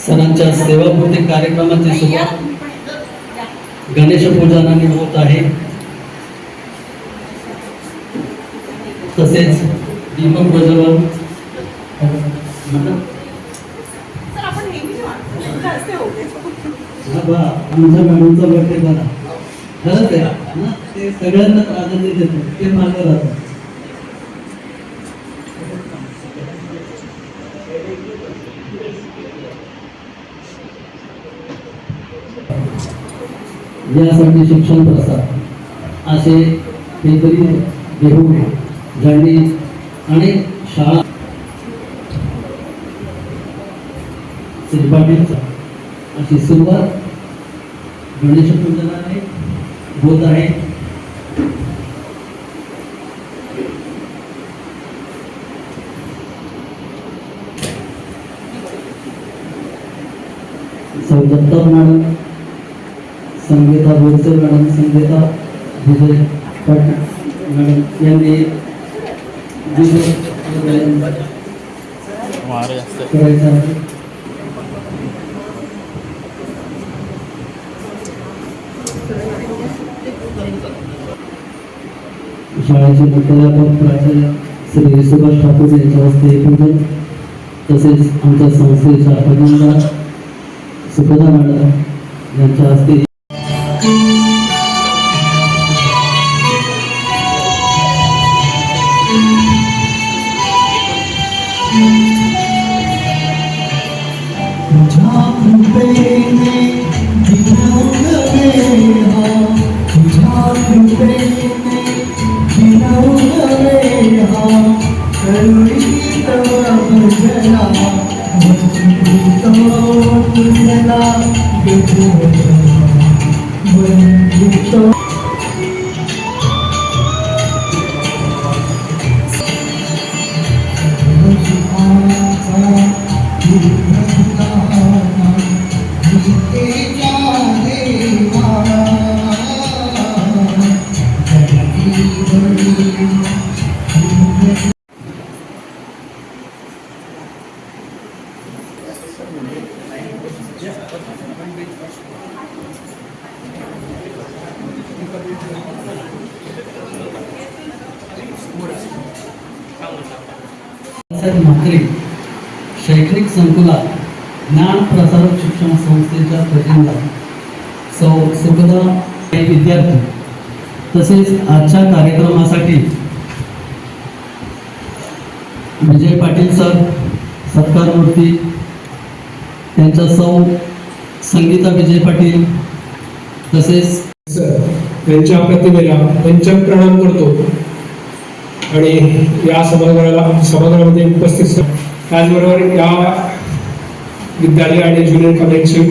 सणांच्या सेवापूर्ती कार्यक्रमाची सुरुवात गणेश पूजनाने होत आहे. तसेच दीपक प्रज्वलन आमच्या मॅडमचा बर्थडे झाला. खरंच आहे ना, ते सगळ्यांना प्राधान्य देतो, ते मागे राहतात. यासाठी शिक्षण प्रसार असे काहीतरी घेऊन ज्यांनी अनेक शाळा श्रीपाटीलचा अशी सुरुवात गणेश पूजनाने होत आहे. Datta madam, Sangeeta Borse madam, Sangeeta Vijay Patil madam यांनी करायचं आहे. शाळेचे मुख्याध्यापक प्राचार्य श्री सुभाष ठाकूर यांच्या हस्ते पूजन, तसेच आमच्या संस्थेच्या अभिनंदन सुखदा मॅडम यांच्या हस्ते म्हात्रे शैक्षणिक संकुलात ज्ञान प्रसारक शिक्षण संस्थेच्या प्रतिनिधी सौ सुखदा विद्यार्थी तसेच आजच्या कार्यक्रमासाठी विजय पाटील सर सत्कार मूर्ती त्यांच्या सौ संगीता विजय पाटील तसेच त्यांच्या प्रतिमेला पंचम प्रणाम करतो आणि या सभागृहामध्ये उपस्थित त्याचबरोबर या विद्यालय आणि ज्युनियर कॉलेजचे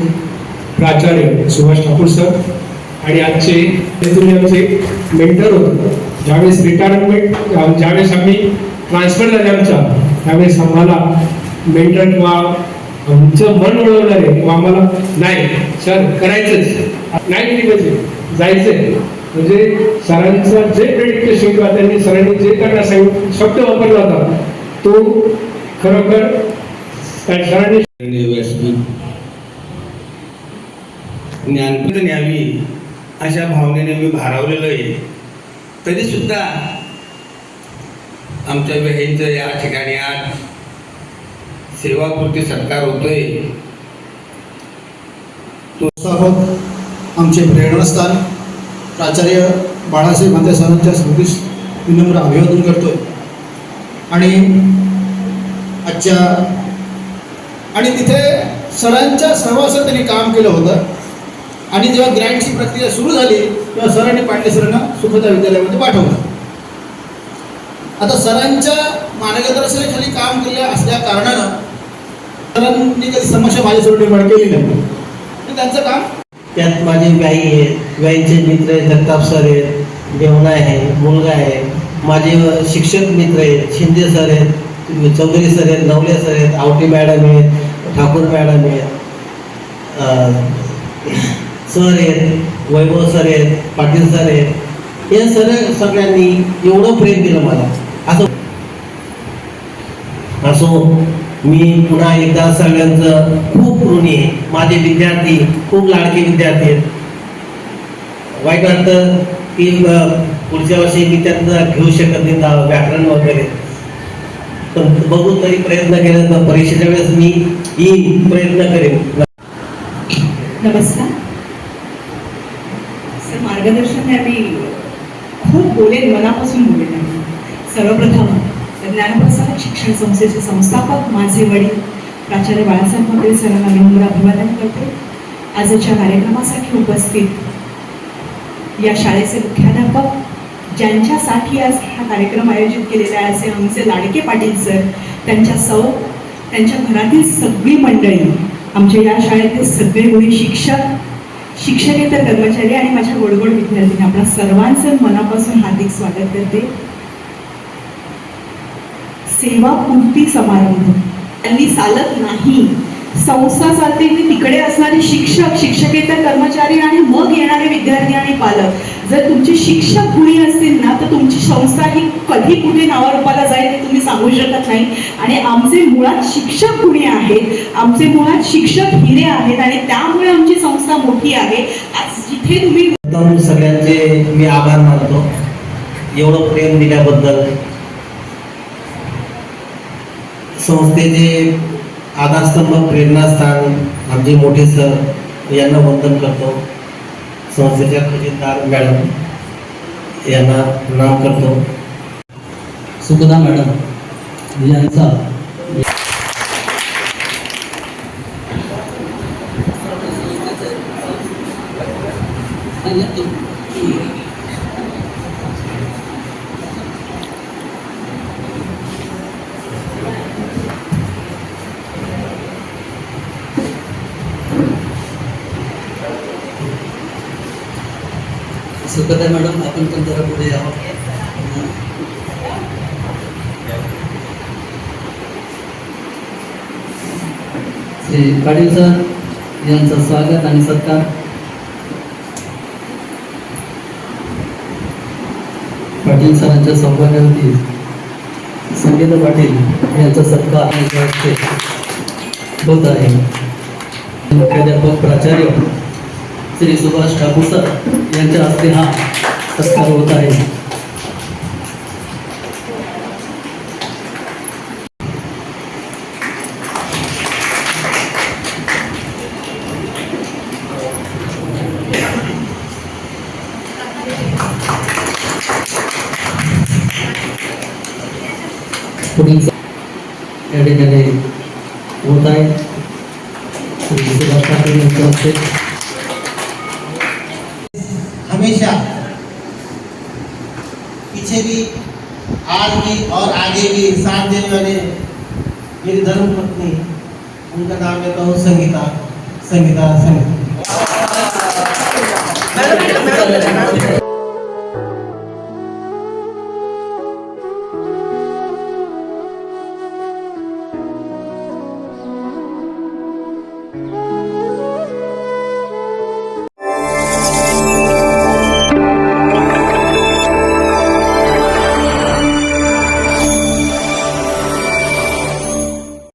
प्राचार्य सुभाष ठाकूर सर आणि आजचे आमचे मेंटर होते. ज्यावेळेस रिटायरमेंट ज्यावेळेस आम्ही ट्रान्सफर झाले आमच्या त्यावेळेस आम्हाला मेंटर किंवा आमचं मन वळवणारे किंवा आम्हाला नाही सर करायचंच नाही केली पाहिजे जायचंय म्हणजे सरांचं जे प्रेडिक्टेशन किंवा त्यांनी सरांनी जे करण्यास शब्द वापरला होता तो खरोखर सरांनी ज्ञानपण न्यावी अशा भावनेने मी भारावलेलो आहे. तरी सुद्धा आमच्या बहिणीचं या ठिकाणी आज सेवापूर्ती सत्कार होतोय. संस्थापक आमचे प्रेरणास्थान प्राचार्य बाळासाहेब भांते सरांच्या स्मृतीस विनम्र अभिवादन करतोय. आणि आजच्या आणि तिथे सरांच्या सहवासात त्यांनी काम केलं होतं आणि जेव्हा ग्रँटची प्रक्रिया सुरू झाली तेव्हा सरांनी पांडे सरांना सुखदा विद्यालयामध्ये पाठवलं. आता सरांच्या मार्गदर्शनाखाली काम केले असल्या कारणानं सरांनी कधी समस्या माझ्यासमोर निर्माण केली नाही. त्यांचं काम त्यात माझे गाई आहेत, गाईंचे मित्र आहेत, जगताप सर आहेत, देवना आहे, मुलगा आहे, माझे शिक्षक मित्र आहेत, शिंदे सर आहेत, चौधरी सर आहेत, नवले सर आहेत, आवटी मॅडम आहेत, ठाकूर मॅडम आहेत, सर आहेत, वैभव सर आहेत, पाटील सर आहेत. या सगळ्यांनी एवढं प्रेम दिलं मला. असो मी पुन्हा एकदा सगळ्यांचं खूप ऋणी आहे. माझे विद्यार्थी खूप लाडके विद्यार्थी आहेत. वाईट वाटतं की पुढच्या वर्षी मी त्यातनं घेऊ शकत नाही व्याकरण वगैरे, पण बघू तरी प्रयत्न केला तर परीक्षेच्या वेळेस मी येईन, प्रयत्न करेन. नमस्कार सर. मार्गदर्शन मी खूप बोलेन, मनापासून बोलेन. सर्वप्रथम ज्ञानप्रसारक शिक्षण संस्थेचे संस्थापक माझे वडील प्राचार्य बाळासाहेब भांते सरांना विनम्र अभिवादन करते. आजच्या कार्यक्रमासाठी उपस्थित या शाळेचे मुख्याध्यापक ज्यांच्यासाठी आज हा कार्यक्रम आयोजित केलेला आहे असे आमचे लाडके पाटील सर, त्यांच्या घरातील सगळी मंडळी, आमच्या या शाळेतील सगळे गुणी शिक्षक, शिक्षकेतर कर्मचारी आणि माझ्या गोडगोड विद्यार्थी, आपल्या सर्वांचं मनापासून हार्दिक स्वागत करते. सेवापूर्ती समारंभ त्यांनी चालत नाही. संस्था चालते की तिकडे असणारे शिक्षक, शिक्षकेतर कर्मचारी आणि मग येणारे विद्यार्थी आणि पालक. जर तुमचे शिक्षक गुणी असतील ना तर तुमची संस्था ही कधी कुठे नावारूपाला जाईल हे तुम्ही सांगू शकत नाही. आणि आमचे मुळात शिक्षक गुणी आहेत, आमचे मुळात शिक्षक हिरे आहेत आणि त्यामुळे आमची संस्था मोठी आहे. आज जिथे तुम्ही सगळ्यांचे मी आभार मानतो एवढं प्रेम दिल्याबद्दल. संस्थेचे आधारस्तंभ, प्रेरणास्थान आमचे मोठे सर यांना वंदन करतो. संस्थेच्या खजिनदार मॅडम यांना प्रणाम करतो. सुखदा मॅडम यांचा सुखदा मॅडम आपण पण जरा पुढे यावं. श्री पाटील सर यांचं स्वागत आणि सत्कार. पाटील सरांच्या सौभाग्यावरती संगीता पाटील यांचा सत्कार होत आहे. मुख्याध्यापक प्राचार्य श्री सुभाष ठाकूर सर यांच्या हस्ते हा सत्कार होत आहे. पुढील या ठिकाणी होत आहे श्री सुभाष ठाकरे यांच्या हस्ते हमेशा पीछे भी आज भी और आगे भी साथ देने वाले मेरी धर्मपत्नी, उनका नाम लेता हूँ संगीता। संगीता संगीता